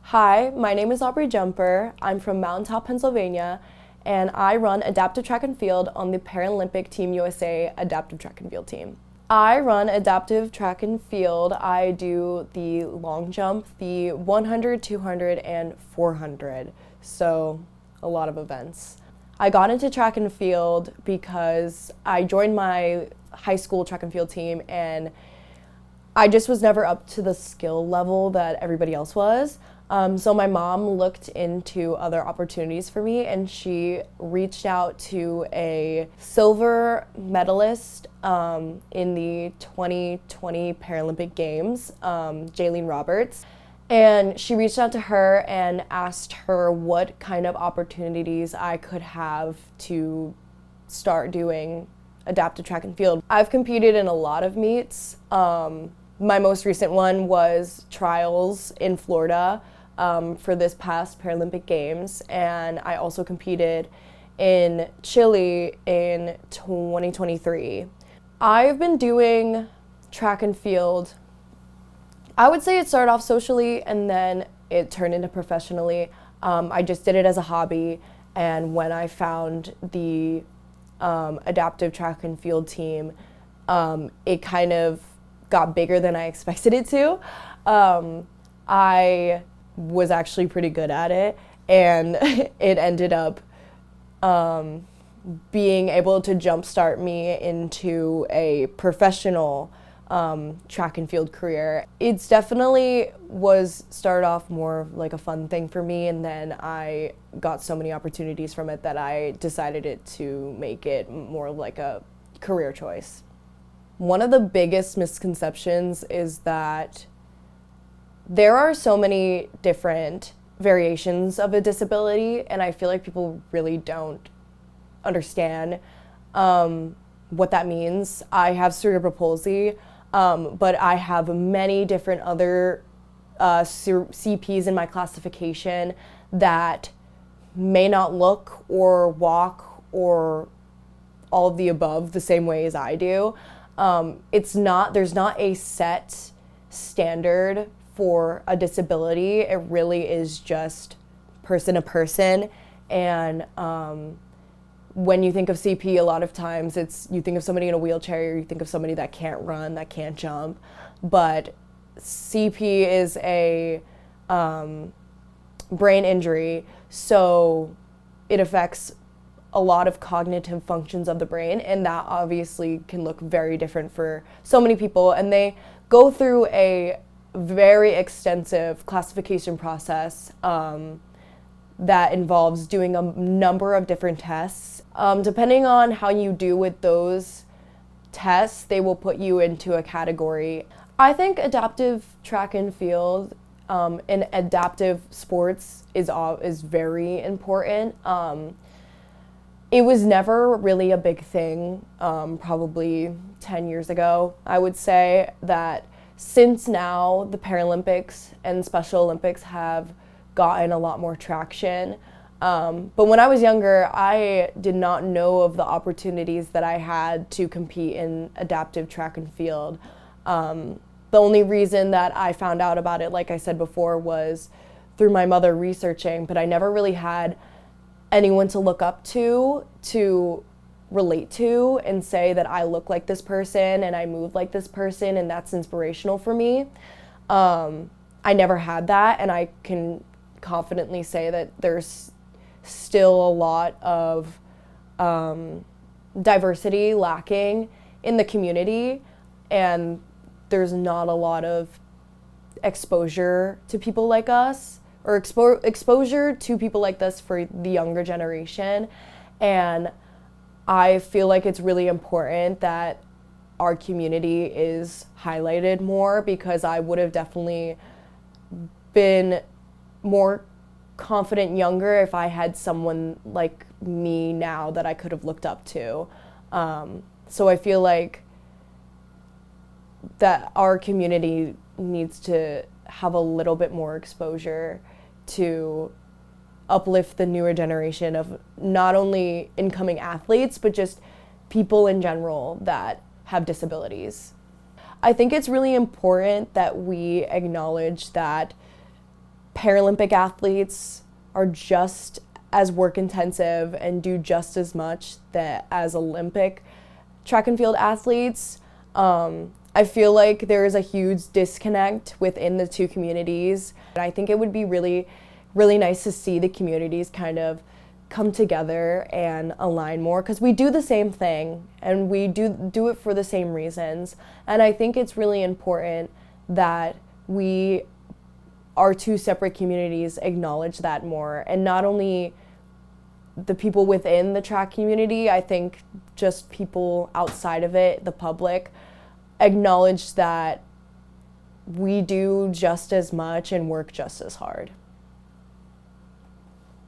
Hi, my name is Aubrey Jumper. I'm from Mountaintop, Pennsylvania, and I run adaptive track and field on the Paralympic Team USA adaptive track and field team. I run adaptive track and field. I do the long jump, the 100, 200, and 400, so a lot of events. I got into track and field because I joined my high school track and field team, and I just was never up to the skill level that everybody else was. So my mom looked into other opportunities for me, and she reached out to a silver medalist in the 2020 Paralympic Games, Jaylene Roberts. And she reached out to her and asked her what kind of opportunities I could have to start doing adaptive track and field. I've competed in a lot of meets. My most recent one was trials in Florida for this past Paralympic Games, and I also competed in Chile in 2023. I've been doing track and field, I would say it started off socially and then it turned into professionally. I just did it as a hobby, and when I found the adaptive track and field team, it kind of got bigger than I expected it to. I was actually pretty good at it, and it ended up being able to jumpstart me into a professional track and field career. It's definitely was started off more like a fun thing for me, and then I got so many opportunities from it that I decided to make it more like a career choice. One of the biggest misconceptions is that there are so many different variations of a disability, and I feel like people really don't understand what that means. I have cerebral palsy, but I have many different other CPs in my classification that may not look or walk or all of the above the same way as I do. There's not a set standard for a disability. It really is just person to person. And when you think of CP, a lot of times you think of somebody in a wheelchair, or you think of somebody that can't run, that can't jump. But CP is a brain injury, so it affects a lot of cognitive functions of the brain, and that obviously can look very different for so many people. And they go through a very extensive classification process that involves doing a number of different tests. Depending on how you do with those tests, they will put you into a category. I think adaptive track and field and adaptive sports is very important. It was never really a big thing, probably 10 years ago. I would say that since now the Paralympics and Special Olympics have gotten a lot more traction. But when I was younger, I did not know of the opportunities that I had to compete in adaptive track and field. The only reason that I found out about it, like I said before, was through my mother researching, but I never really had anyone to look up to relate to and say that I look like this person and I move like this person and that's inspirational for me. I never had that, and I can confidently say that there's still a lot of diversity lacking in the community, and there's not a lot of exposure to people like us, or exposure to people like this for the younger generation. And I feel like it's really important that our community is highlighted more, because I would have definitely been more confident younger if I had someone like me now that I could have looked up to. So I feel like that our community needs to have a little bit more exposure to uplift the newer generation of not only incoming athletes, but just people in general that have disabilities. I think it's really important that we acknowledge that Paralympic athletes are just as work intensive and do just as much as Olympic track and field athletes. I feel like there is a huge disconnect within the two communities. And I think it would be really, really nice to see the communities kind of come together and align more, because we do the same thing and we do it for the same reasons. And I think it's really important that our two separate communities acknowledge that more, and not only the people within the track community, I think just people outside of it, the public, acknowledge that we do just as much and work just as hard.